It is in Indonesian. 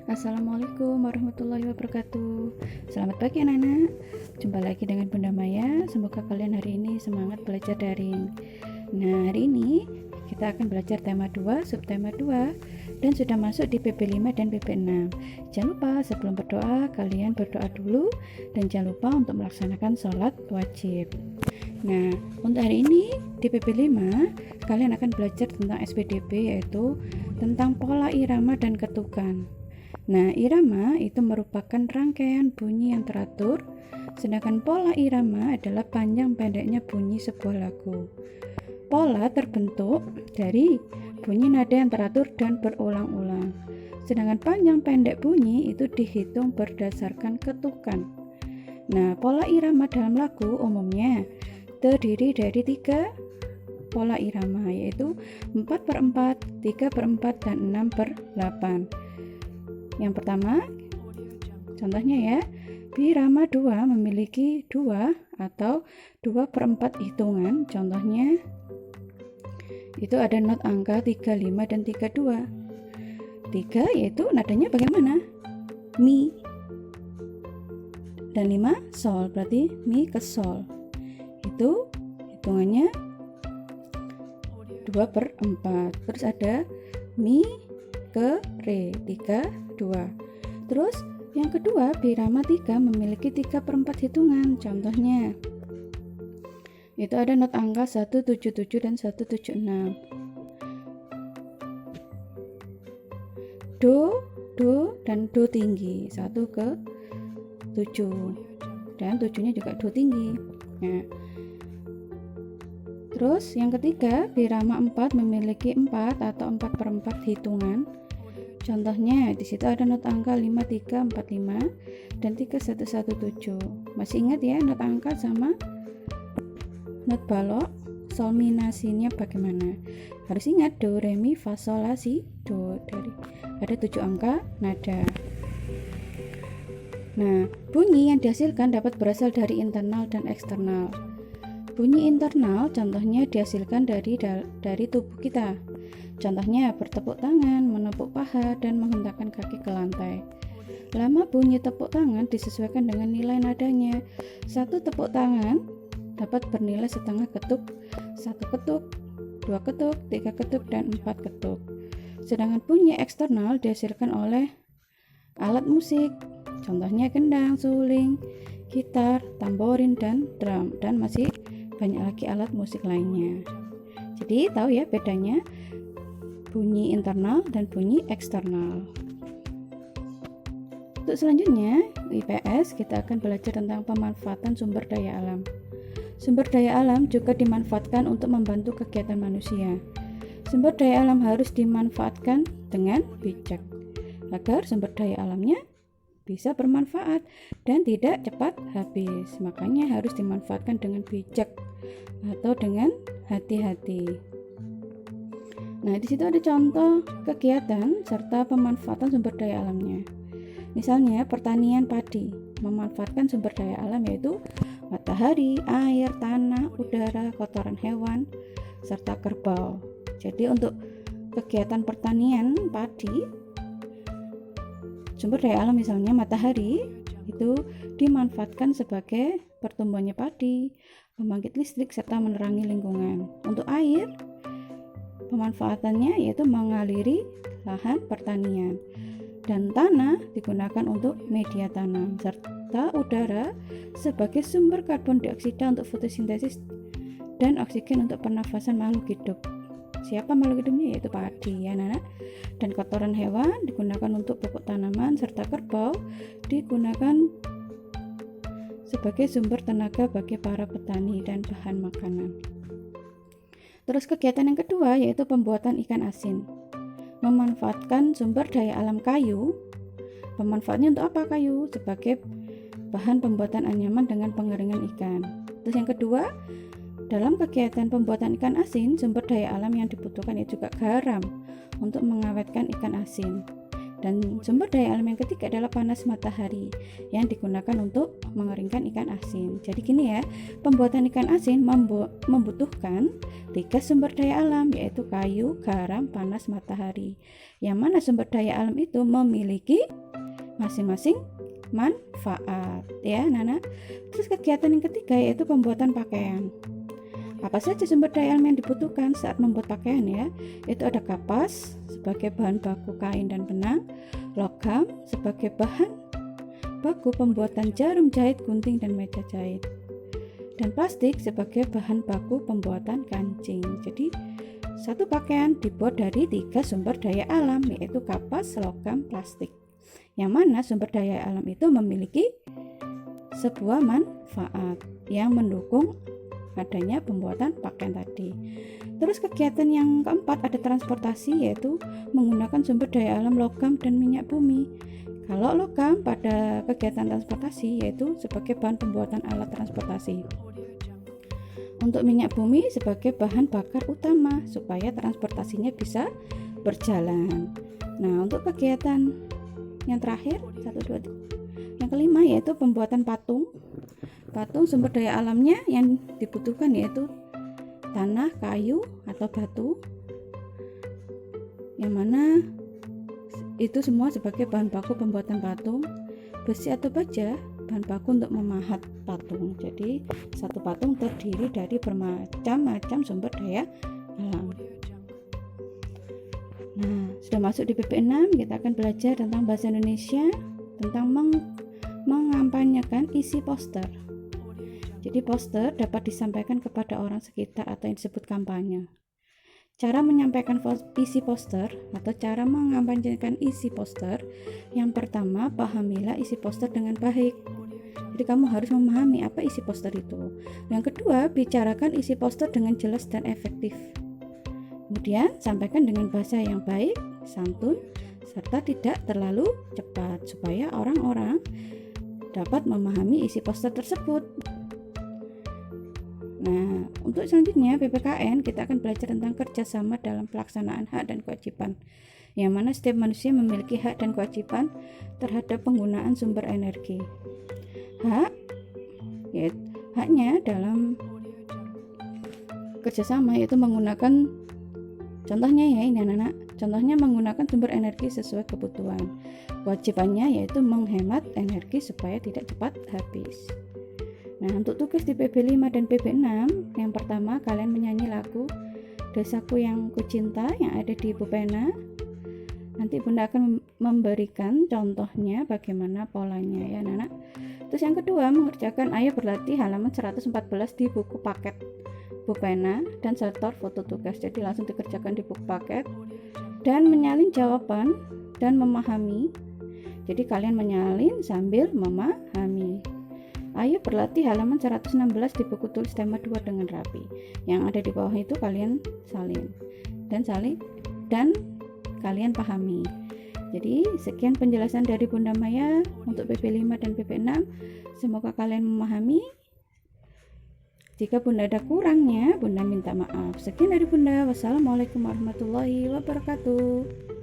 Assalamualaikum warahmatullahi wabarakatuh. Selamat pagi anak-anak. Jumpa lagi dengan Bunda Maya. Semoga kalian hari ini semangat belajar daring. Nah, hari ini kita akan belajar tema 2, subtema 2 dan sudah masuk di PP 5 dan PP 6. Jangan lupa sebelum berdoa kalian berdoa dulu dan jangan lupa untuk melaksanakan sholat wajib. Nah, untuk hari ini di PP 5 kalian akan belajar tentang SPDB, yaitu tentang pola irama dan ketukan. Nah, irama itu merupakan rangkaian bunyi yang teratur, sedangkan pola irama adalah panjang pendeknya bunyi sebuah lagu. Pola terbentuk dari bunyi nada yang teratur dan berulang-ulang, sedangkan panjang pendek bunyi itu dihitung berdasarkan ketukan. Nah, pola irama dalam lagu umumnya terdiri dari 3 pola irama, yaitu 4/4, 3/4, dan 6/8. Yang pertama, contohnya ya, birama 2 memiliki 2 atau 2/4 hitungan. Contohnya itu ada not angka 3, 5, dan 3, 2. 3 yaitu nadanya bagaimana? Mi. Dan 5 sol, berarti mi ke sol. Itu hitungannya 2/4. Terus ada mi ke re, 3, 2. Terus yang kedua, birama 3 memiliki 3/4 hitungan. Contohnya itu ada not angka 177 dan 176. Do, dan do tinggi, 1 ke 7, dan 7-nya juga do tinggi. Nah, terus yang ketiga, birama 4 memiliki 4 atau 4/4 hitungan. Contohnya di situ ada not angka 5, 3, 4, 5 dan 3, 1, 1, 7. Masih ingat ya not angka sama not balok solminasinya bagaimana? Harus ingat do, re, mi, fa, sol, la, si, do. Dari ada 7 angka nada. Nah, bunyi yang dihasilkan dapat berasal dari internal dan eksternal. Bunyi internal contohnya dihasilkan dari tubuh kita. Contohnya bertepuk tangan, menepuk paha, dan menghentakkan kaki ke lantai. Lama bunyi tepuk tangan disesuaikan dengan nilai nadanya. 1 tepuk tangan dapat bernilai setengah ketuk, 1 ketuk, 2 ketuk, 3 ketuk, dan 4 ketuk. Sedangkan bunyi eksternal dihasilkan oleh alat musik. Contohnya gendang, suling, gitar, tamborin, dan drum, dan masih banyak lagi alat musik lainnya. Jadi tahu ya bedanya bunyi internal dan bunyi eksternal. Untuk selanjutnya IPS kita akan belajar tentang pemanfaatan sumber daya alam. Sumber daya alam juga dimanfaatkan untuk membantu kegiatan manusia. Sumber daya alam harus dimanfaatkan dengan bijak agar sumber daya alamnya bisa bermanfaat dan tidak cepat habis. Makanya harus dimanfaatkan dengan bijak atau dengan hati-hati. Nah, di situ ada contoh kegiatan serta pemanfaatan sumber daya alamnya. Misalnya pertanian padi memanfaatkan sumber daya alam yaitu matahari, air, tanah, udara, kotoran hewan, serta kerbau. Jadi untuk kegiatan pertanian padi, sumber daya alam misalnya matahari itu dimanfaatkan sebagai pertumbuhannya padi, pembangkit listrik, serta menerangi lingkungan. Untuk air, pemanfaatannya yaitu mengaliri lahan pertanian, dan tanah digunakan untuk media tanam, serta udara sebagai sumber karbon dioksida untuk fotosintesis dan oksigen untuk pernafasan makhluk hidup. Siapa makhluk hidupnya? Yaitu padi ya anak. Dan kotoran hewan digunakan untuk pupuk tanaman, serta kerbau digunakan sebagai sumber tenaga bagi para petani dan bahan makanan. Terus kegiatan yang kedua yaitu pembuatan ikan asin. Memanfaatkan sumber daya alam kayu. Pemanfaatnya untuk apa kayu? Sebagai bahan pembuatan anyaman dengan pengeringan ikan. Terus yang kedua, dalam kegiatan pembuatan ikan asin, sumber daya alam yang dibutuhkan itu juga garam untuk mengawetkan ikan asin. Dan sumber daya alam yang ketiga adalah panas matahari yang digunakan untuk mengeringkan ikan asin. Jadi gini ya, pembuatan ikan asin membutuhkan 3 sumber daya alam, yaitu kayu, garam, panas matahari. Yang mana sumber daya alam itu memiliki masing-masing manfaat ya Nana. Terus kegiatan yang ketiga yaitu pembuatan pakaian. Apa saja sumber daya alam yang dibutuhkan saat membuat pakaian ya? Itu ada kapas sebagai bahan baku kain dan benang, logam sebagai bahan baku pembuatan jarum jahit, gunting, dan meja jahit, dan plastik sebagai bahan baku pembuatan kancing. Jadi satu pakaian dibuat dari 3 sumber daya alam, yaitu kapas, logam, plastik. Yang mana sumber daya alam itu memiliki sebuah manfaat yang mendukung adanya pembuatan pakaian tadi. Terus kegiatan yang keempat ada transportasi, yaitu menggunakan sumber daya alam logam dan minyak bumi. Kalau logam pada kegiatan transportasi yaitu sebagai bahan pembuatan alat transportasi. Untuk minyak bumi sebagai bahan bakar utama supaya transportasinya bisa berjalan. Nah, untuk kegiatan yang terakhir, yang kelima yaitu pembuatan patung. Patung sumber daya alamnya yang dibutuhkan yaitu tanah, kayu, atau batu, yang mana itu semua sebagai bahan baku pembuatan patung. Besi atau baja bahan baku untuk memahat patung. Jadi satu patung terdiri dari bermacam-macam sumber daya alam. Nah, sudah masuk di PP6, kita akan belajar tentang bahasa Indonesia, tentang mengampanyekan isi poster. Jadi poster dapat disampaikan kepada orang sekitar atau yang disebut kampanye. Cara menyampaikan isi poster atau cara mengampanyekan isi poster, yang pertama, pahamilah isi poster dengan baik. Jadi kamu harus memahami apa isi poster itu. Yang kedua, bicarakan isi poster dengan jelas dan efektif. Kemudian sampaikan dengan bahasa yang baik, santun, serta tidak terlalu cepat supaya orang-orang dapat memahami isi poster tersebut. Nah, untuk selanjutnya PPKN kita akan belajar tentang kerjasama dalam pelaksanaan hak dan kewajiban, yang mana setiap manusia memiliki hak dan kewajiban terhadap penggunaan sumber energi. Haknya dalam kerjasama yaitu menggunakan, contohnya ya ini anak-anak, contohnya menggunakan sumber energi sesuai kebutuhan. Kewajibannya yaitu menghemat energi supaya tidak cepat habis. Nah, untuk tugas di PB5 dan PB6, yang pertama kalian menyanyi lagu Desaku yang Kucinta yang ada di pulpena. Nanti Bunda akan memberikan contohnya bagaimana polanya ya anak-anak. Terus yang kedua, mengerjakan Ayo Berlatih halaman 114 di buku paket pulpena dan setor foto tugas. Jadi langsung dikerjakan di buku paket dan menyalin jawaban dan memahami. Jadi kalian menyalin sambil memahami. Ayo Berlatih halaman 116 di buku tulis tema 2 dengan rapi. Yang ada di bawah itu kalian salin dan kalian pahami. Jadi sekian penjelasan dari Bunda Maya untuk PP5 dan PP6. Semoga kalian memahami. Jika Bunda ada kurangnya, Bunda minta maaf. Sekian dari Bunda. Wassalamualaikum warahmatullahi wabarakatuh.